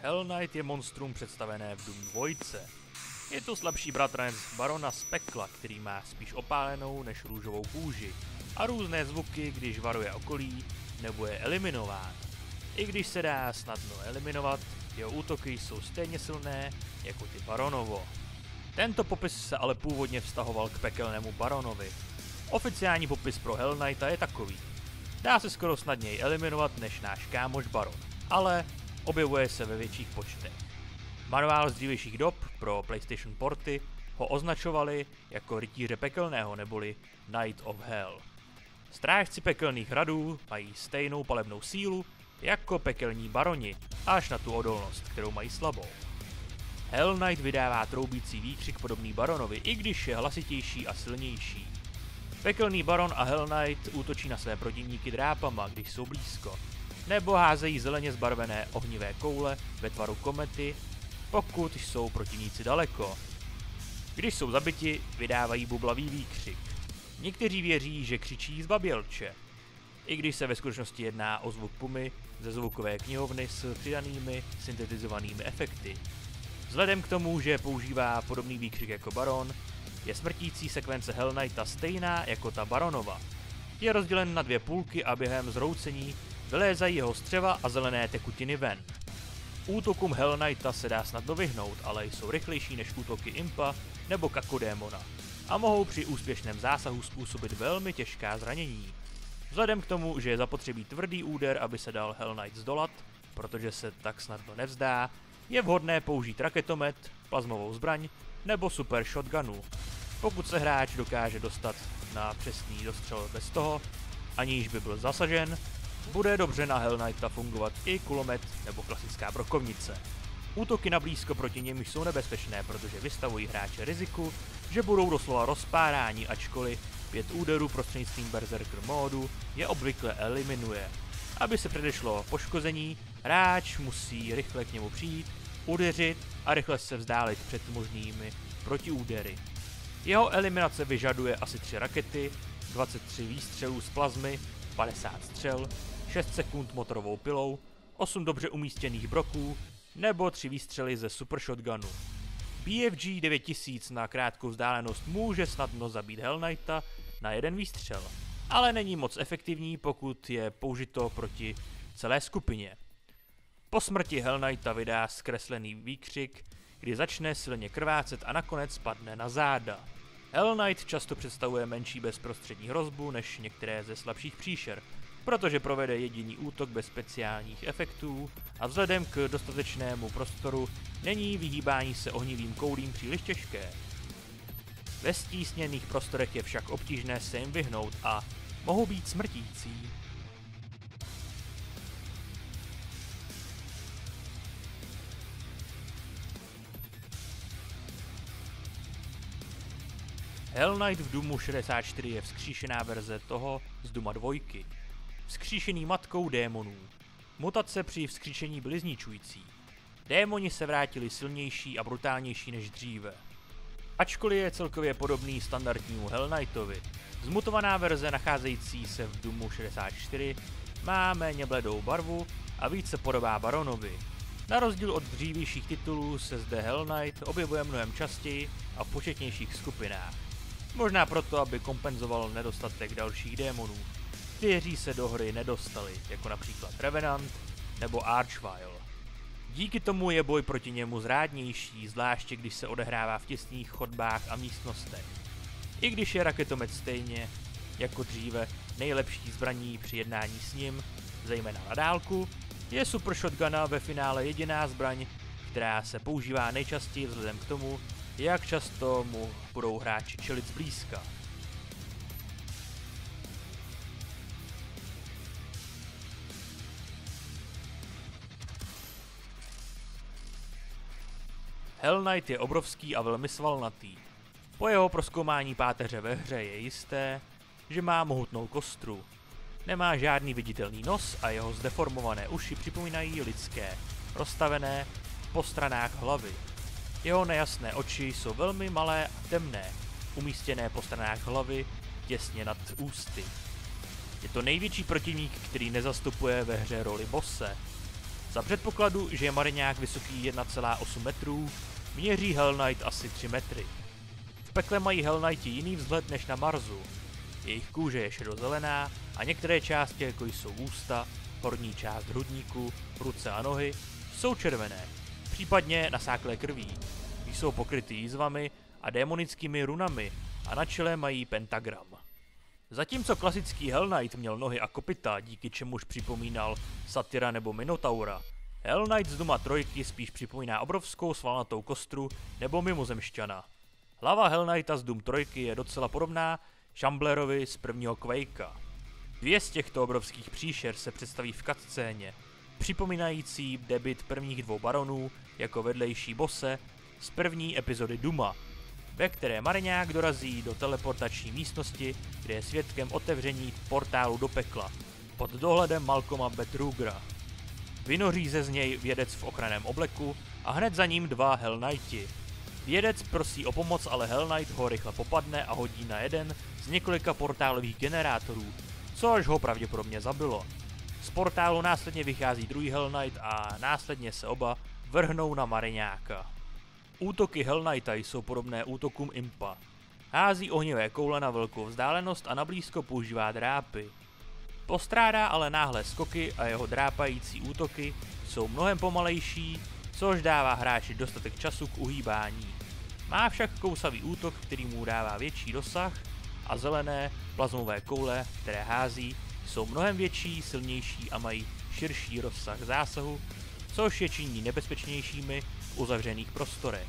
Hell Knight je monstrum představené v Doom 2. Je to slabší bratranec barona z pekla, který má spíš opálenou než růžovou kůži a různé zvuky, když varuje okolí nebo je eliminován. I když se dá snadno eliminovat, jeho útoky jsou stejně silné jako ty baronovo. Tento popis se ale původně vztahoval k pekelnému baronovi. Oficiální popis pro Hell Knighta je takový. Dá se skoro snadněji eliminovat než náš kámoš baron, ale objevuje se ve větších počtech. Manuál z dřívějších dob pro PlayStation porty ho označovali jako rytíře pekelného neboli Knight of Hell. Strážci pekelných hradů mají stejnou palebnou sílu jako pekelní baroni, až na tu odolnost, kterou mají slabou. Hell Knight vydává troubící výkřik podobný baronovi, i když je hlasitější a silnější. Pekelný baron a Hell Knight útočí na své protivníky drápama, když jsou blízko, nebo házejí zeleně zbarvené ohnivé koule ve tvaru komety, pokud jsou protivníci daleko. Když jsou zabiti, vydávají bublavý výkřik. Někteří věří, že křičí zbabělče, i když se ve skutečnosti jedná o zvuk pumy ze zvukové knihovny s přidanými syntetizovanými efekty. Vzhledem k tomu, že používá podobný výkřik jako baron, je smrtící sekvence Hell Knighta stejná jako ta baronova. Je rozdělen na dvě půlky a během zhroucení vylézají jeho střeva a zelené tekutiny ven. Útokům Hell Knighta se dá snadno vyhnout, ale jsou rychlejší než útoky Impa nebo Kakodémona a mohou při úspěšném zásahu způsobit velmi těžká zranění. Vzhledem k tomu, že je zapotřebí tvrdý úder, aby se dal Hell Knight zdolat, protože se tak snadno nevzdá, je vhodné použít raketomet, plazmovou zbraň nebo super shotgunu. Pokud se hráč dokáže dostat na přesný dostřel bez toho, aniž by byl zasažen, bude dobře na Hell Knighta fungovat i kulomet nebo klasická brokovnice. Útoky na blízko proti něm jsou nebezpečné, protože vystavují hráče riziku, že budou doslova rozpáráni, ačkoliv 5 úderů prostřednictvím Berserker módu je obvykle eliminuje. Aby se předešlo poškození, hráč musí rychle k němu přijít, udeřit a rychle se vzdálit před možnými protiúdery. Jeho eliminace vyžaduje asi 3 rakety, 23 výstřelů z plazmy, 50 střel, 6 sekund motorovou pilou, 8 dobře umístěných broků nebo 3 výstřely ze super shotgunu. BFG 9000 na krátkou vzdálenost může snadno zabít Hell Knighta na jeden výstřel, ale není moc efektivní, pokud je použito proti celé skupině. Po smrti Hell Knighta vydá zkreslený výkřik, kdy začne silně krvácet a nakonec padne na záda. Hell Knight často představuje menší bezprostřední hrozbu než některé ze slabších příšer, protože provede jediný útok bez speciálních efektů a vzhledem k dostatečnému prostoru není vyhýbání se ohnivým koulím příliš těžké. Ve stísněných prostorech je však obtížné se jim vyhnout a mohou být smrtící. Hell Knight v Doomu 64 je vzkříšená verze toho z Dooma 2. Vzkříšený matkou démonů. Mutace při vzkříšení byly zničující. Démoni se vrátili silnější a brutálnější než dříve. Ačkoliv je celkově podobný standardnímu Hell Knightovi, zmutovaná verze nacházející se v Doomu 64 má méně bledou barvu a více podobá baronovi. Na rozdíl od dřívějších titulů se zde Hell Knight objevuje mnohem častěji a v početnějších skupinách. Možná proto, aby kompenzoval nedostatek dalších démonů, kteří se do hry nedostali, jako například Revenant nebo Archvile. Díky tomu je boj proti němu zrádnější, zvláště když se odehrává v těsných chodbách a místnostech. I když je raketomet stejně jako dříve nejlepší zbraní při jednání s ním, zejména na dálku, je super shotguna ve finále jediná zbraň, která se používá nejčastěji vzhledem k tomu, jak často mu budou hráči čelit zblízka. Hell Knight je obrovský a velmi svalnatý. Po jeho prozkoumání páteře ve hře je jisté, že má mohutnou kostru. Nemá žádný viditelný nos a jeho zdeformované uši připomínají lidské, rozstavené po stranách hlavy. Jeho nejasné oči jsou velmi malé a temné, umístěné po stranách hlavy těsně nad ústy. Je to největší protivník, který nezastupuje ve hře roli bosse. Za předpokladu, že je mariňák vysoký 1,8 metrů, měří Hell Knight asi 3 metry. V pekle mají Hell Knighti jiný vzhled než na Marsu. Jejich kůže je šedozelená a některé části, jako jsou ústa, horní část hrudníku, ruce a nohy, jsou červené, případně nasáklé krví. Jsou pokryty jízvami a démonickými runami a na čele mají pentagram. Zatímco klasický Hell Knight měl nohy a kopyta, díky čemuž připomínal satyra nebo minotaura, Hell Knight z Duma 3 spíš připomíná obrovskou svalnatou kostru nebo mimozemšťana. Hlava Hell Knighta z Doom 3 je docela podobná Shamblerovi z prvního Quakea. 2 z těchto obrovských příšer se představí v cutscéně, připomínající debut prvních 2 baronů jako vedlejší bosse z první epizody Duma, ve které mariňák dorazí do teleportační místnosti, kde je svědkem otevření portálu do pekla, pod dohledem Malcolma Bethrugera. Vynoří ze z něj vědec v ochranném obleku a hned za ním 2 Hell Knighti. Vědec prosí o pomoc, ale Hell Knight ho rychle popadne a hodí na jeden z několika portálových generátorů, což ho pravděpodobně zabilo. Z portálu následně vychází druhý Hell Knight a následně se oba vrhnou na mariňáka. Útoky Hell Knighta jsou podobné útokům Impa. Hází ohnivé koule na velkou vzdálenost a nablízko používá drápy. Postrádá ale náhle skoky a jeho drápající útoky jsou mnohem pomalejší, což dává hráči dostatek času k uhýbání. Má však kousavý útok, který mu dává větší dosah a zelené plazmové koule, které hází, jsou mnohem větší, silnější a mají širší rozsah zásahu, což je činí nebezpečnějšími v uzavřených prostorech.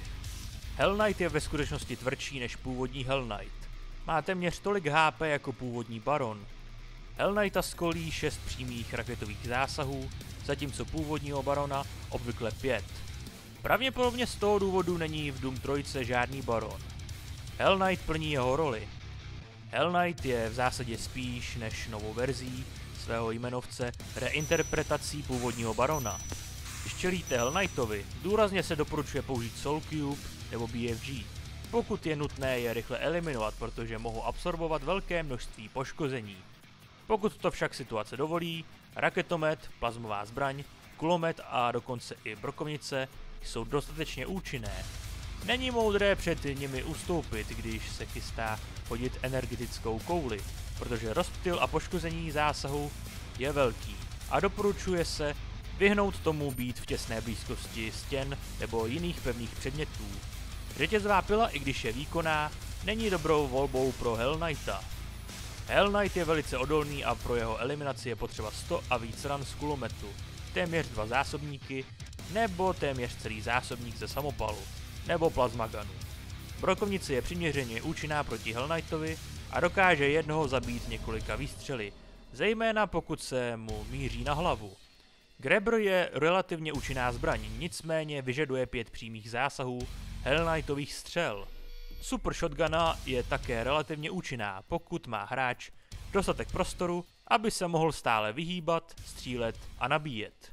Hell Knight je ve skutečnosti tvrdší než původní Hell Knight. Má téměř tolik HP jako původní Baron. Hell Knighta skolí 6 přímých raketových zásahů, zatímco původního Barona obvykle 5. Pravděpodobně z toho důvodu není v Doom 3 žádný Baron. Hell Knight plní jeho roli. Hell Knight je v zásadě spíš než novou verzí svého jmenovce reinterpretací původního Barona. Když čelíte Hell Knightovi, důrazně se doporučuje použít Soul Cube nebo BFG, pokud je nutné je rychle eliminovat, protože mohou absorbovat velké množství poškození. Pokud to však situace dovolí, raketomet, plazmová zbraň, kulomet a dokonce i brokovnice jsou dostatečně účinné. Není moudré před nimi ustoupit, když se chystá hodit energetickou kouli, protože rozptyl a poškození zásahu je velký a doporučuje se vyhnout tomu být v těsné blízkosti stěn nebo jiných pevných předmětů. Řetězová pila, i když je výkonná, není dobrou volbou pro Hell Knighta. Hell Knight je velice odolný a pro jeho eliminaci je potřeba 100 a víc ran z kulometu, téměř 2 zásobníky, nebo téměř celý zásobník ze samopalu, nebo plazmaganu. Brokovnice je přiměřeně účinná proti Hell Knightovi a dokáže jednoho zabít několika výstřely, zejména pokud se mu míří na hlavu. Grabber je relativně účinná zbraň, nicméně vyžaduje 5 přímých zásahů Hell Knightových střel. Super Shotguna je také relativně účinná, pokud má hráč dostatek prostoru, aby se mohl stále vyhýbat, střílet a nabíjet.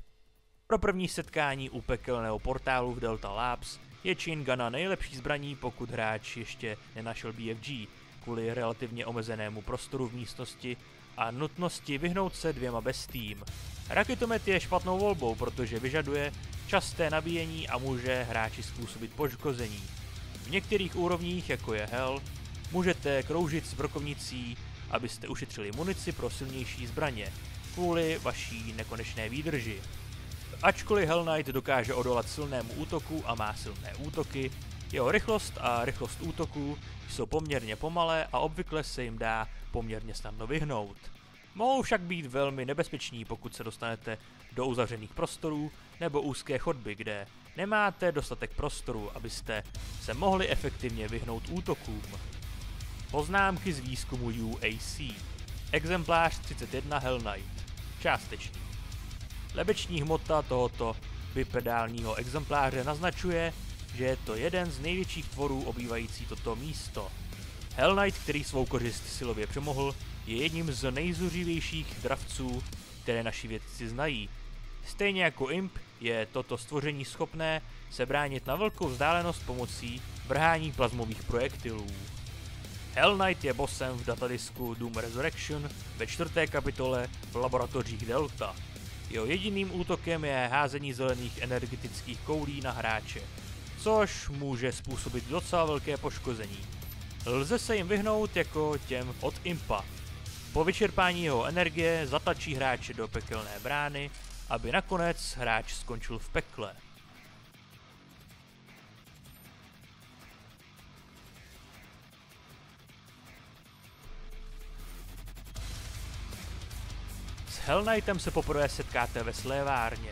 Pro první setkání u pekelného portálu v Delta Labs je Chain Gunna nejlepší zbraní, pokud hráč ještě nenašel BFG, kvůli relativně omezenému prostoru v místnosti a nutnosti vyhnout se 2 bestiím. Raketomet je špatnou volbou, protože vyžaduje časté nabíjení a může hráči způsobit poškození. V některých úrovních, jako je Hell, můžete kroužit s brokovnicí, abyste ušetřili munici pro silnější zbraně, kvůli vaší nekonečné výdrži. Ačkoliv Hell Knight dokáže odolat silnému útoku a má silné útoky, jeho rychlost a rychlost útoků jsou poměrně pomalé a obvykle se jim dá poměrně snadno vyhnout. Mohou však být velmi nebezpeční, pokud se dostanete do uzavřených prostorů nebo úzké chodby, kde nemáte dostatek prostoru, abyste se mohli efektivně vyhnout útokům. Poznámky z výzkumu UAC. Exemplář 31 Hell Knight. Částečný. Lebeční hmota tohoto bipedálního exempláře naznačuje, že je to jeden z největších tvorů obývající toto místo. Hell Knight, který svou kořist silově přemohl, je jedním z nejzuřivějších dravců, které naši vědci znají. Stejně jako Imp je toto stvoření schopné se bránit na velkou vzdálenost pomocí vrhání plazmových projektilů. Hell Knight je bossem v datadisku Doom Resurrection ve 4. kapitole v laboratořích Delta. Jeho jediným útokem je házení zelených energetických koulí na hráče, což může způsobit docela velké poškození. Lze se jim vyhnout jako těm od Impa. Po vyčerpání jeho energie zatlačí hráče do pekelné brány, aby nakonec hráč skončil v pekle. S Hell Knightem se poprvé setkáte ve slévárně.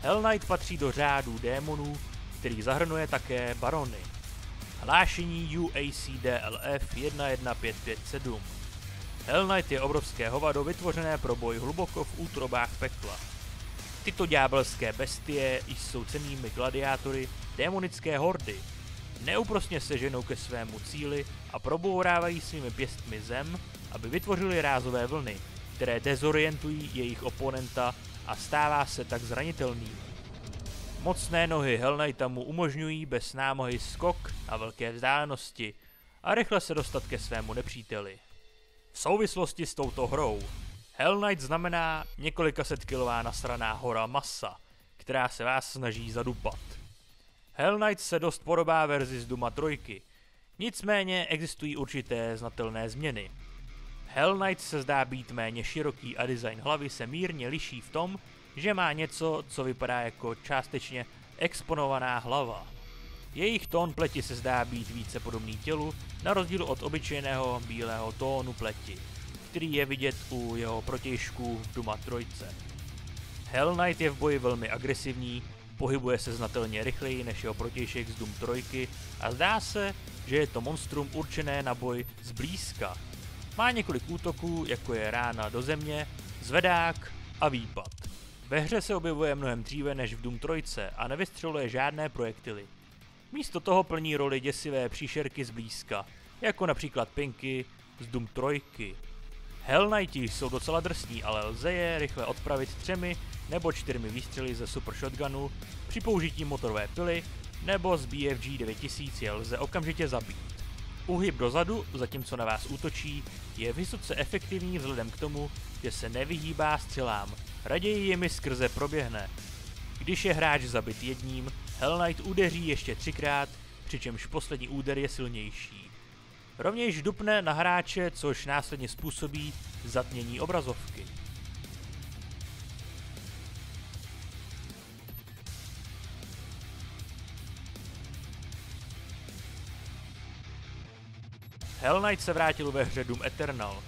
Hell Knight patří do řádu démonů, který zahrnuje také barony. Hlášení UACDLF 11557. Hell Knight je obrovské hovado vytvořené pro boj hluboko v útrobách pekla. Tyto ďábelské bestie jsou cennými gladiátory démonické hordy. Neúprosně se ženou ke svému cíli a probourávají svými pěstmi zem, aby vytvořili rázové vlny, které dezorientují jejich oponenta a stává se tak zranitelným. Mocné nohy Hell Knighta mu umožňují bez námahy skok na velké vzdálenosti a rychle se dostat ke svému nepříteli. V souvislosti s touto hrou Hell Knight znamená několika setkilová nasraná hora masa, která se vás snaží zadupat. Hell Knight se dost podobá verzi z Duma 3, nicméně existují určité znatelné změny. Hell Knight se zdá být méně široký a design hlavy se mírně liší v tom, že má něco, co vypadá jako částečně exponovaná hlava. Jejich tón pleti se zdá být více podobný tělu, na rozdíl od obyčejného bílého tónu pleti, který je vidět u jeho protějšků v Duma 3. Hell Knight je v boji velmi agresivní, pohybuje se znatelně rychleji než jeho protějšek z Doom 3 a zdá se, že je to monstrum určené na boj zblízka. Má několik útoků, jako je rána do země, zvedák a výpad. Ve hře se objevuje mnohem dříve než v Doom 3 a nevystřeluje žádné projektily. Místo toho plní roli děsivé příšerky zblízka, jako například Pinky z Doom 3. Hell Knighti jsou docela drsní, ale lze je rychle odpravit 3 nebo 4 výstřely ze Super Shotgunu při použití motorové pily, nebo z BFG 9000 je lze okamžitě zabít. Uhyb dozadu, zatímco na vás útočí, je vysoce efektivní vzhledem k tomu, že se nevyhýbá střelám, raději jimi skrze proběhne. Když je hráč zabit jedním, Hell Knight udeří ještě 3krát, přičemž poslední úder je silnější. Rovněž dupne na hráče, což následně způsobí zatmění obrazovky. Hell Knight se vrátil ve hře Doom Eternal.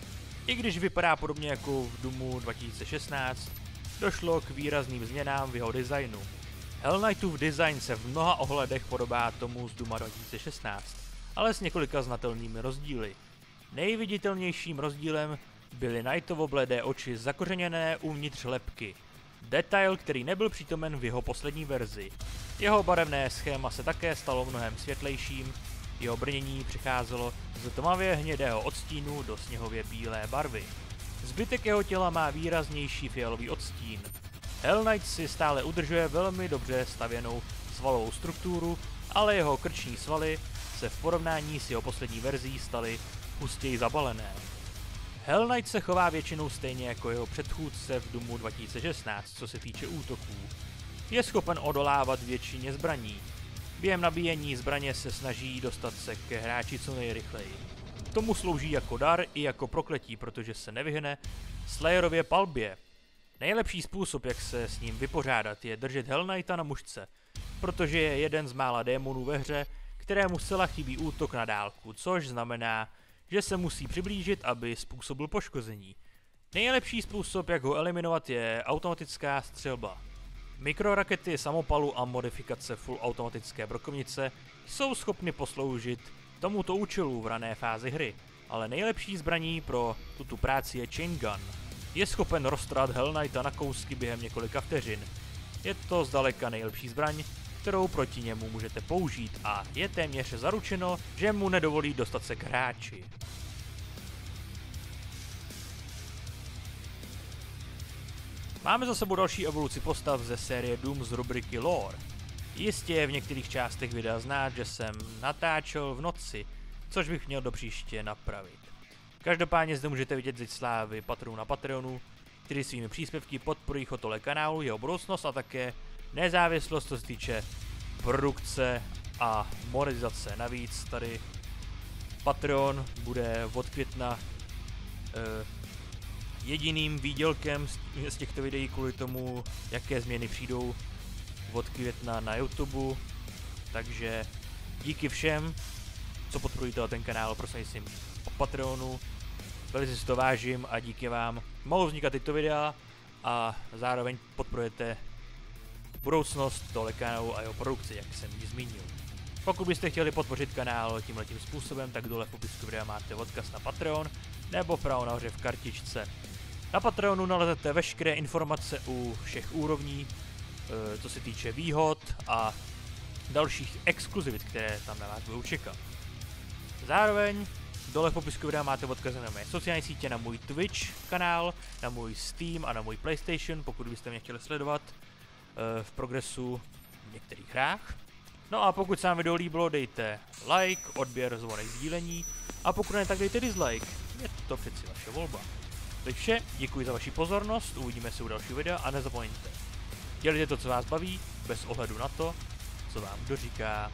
I když vypadá podobně jako v Doomu 2016, došlo k výrazným změnám v jeho designu. Hell Knightův design se v mnoha ohledech podobá tomu z Dooma 2016, ale s několika znatelnými rozdíly. Nejviditelnějším rozdílem byly Knightovo bledé oči zakořeněné uvnitř lebky. Detail, který nebyl přítomen v jeho poslední verzi. Jeho barevné schéma se také stalo mnohem světlejším, jeho brnění přicházelo z tmavě hnědého odstínu do sněhově bílé barvy. Zbytek jeho těla má výraznější fialový odstín. Hell Knight si stále udržuje velmi dobře stavěnou svalovou strukturu, ale jeho krční svaly se v porovnání s jeho poslední verzí staly hustěji zabalené. Hell Knight se chová většinou stejně jako jeho předchůdce v Doomu 2016, co se týče útoků. Je schopen odolávat většině zbraní. Během nabíjení zbraně se snaží dostat se ke hráči co nejrychleji. Tomu slouží jako dar i jako prokletí, protože se nevyhne Slayerově palbě. Nejlepší způsob, jak se s ním vypořádat, je držet Hell Knighta na mužce, protože je jeden z mála démonů ve hře, kterému zcela chybí útok na dálku, což znamená, že se musí přiblížit, aby způsobil poškození. Nejlepší způsob, jak ho eliminovat, je automatická střelba. Mikrorakety samopalu a modifikace full automatické brokovnice jsou schopny posloužit tomuto účelu v rané fázi hry, ale nejlepší zbraní pro tuto práci je Chain Gun. Je schopen roztrhat Hell Knighta na kousky během několika vteřin. Je to zdaleka nejlepší zbraň, kterou proti němu můžete použít a je téměř zaručeno, že mu nedovolí dostat se k hráči. Máme za sebou další evoluci postav ze série Doom z rubriky Lore. Jistě je v některých částech videa znát, že jsem natáčel v noci, což bych měl do příště napravit. Každopádně zde můžete vidět zeď slávy patronů na Patreonu, kteří svými příspěvky podporují chod tohle kanálu, jeho budoucnost a také nezávislost, co se týče produkce a monetizace. Navíc tady Patreon bude od května jediným výdělkem z těchto videí kvůli tomu, jaké změny přijdou od května na YouTube. Takže díky všem, co podporují ten kanál prostřednictvím Patreonu. Velice si to vážím a díky vám mohou vznikat tyto videa a zároveň podporujete budoucnost tohle kanálu a jeho produkci, jak jsem ji zmínil. Pokud byste chtěli podpořit kanál tímhletím způsobem, tak dole v popisku videa máte odkaz na Patreon nebo vpravo nahoře v kartičce. Na Patreonu nalezete veškeré informace u všech úrovní, co se týče výhod a dalších exkluzivit, které tam na vás budou čekat. Zároveň dole v popisku videa máte odkazy na mé sociální sítě, na můj Twitch kanál, na můj Steam a na můj PlayStation, pokud byste mě chtěli sledovat v progresu v některých hrách. No a pokud se vám video líbilo, dejte like, odběr, zvonek, sdílení a pokud ne, tak dejte dislike, je to přeci vaše volba. To je vše, děkuji za vaši pozornost, uvidíme se u dalšího videa a nezapomeňte. Dělejte to, co vás baví, bez ohledu na to, co vám kdo říká.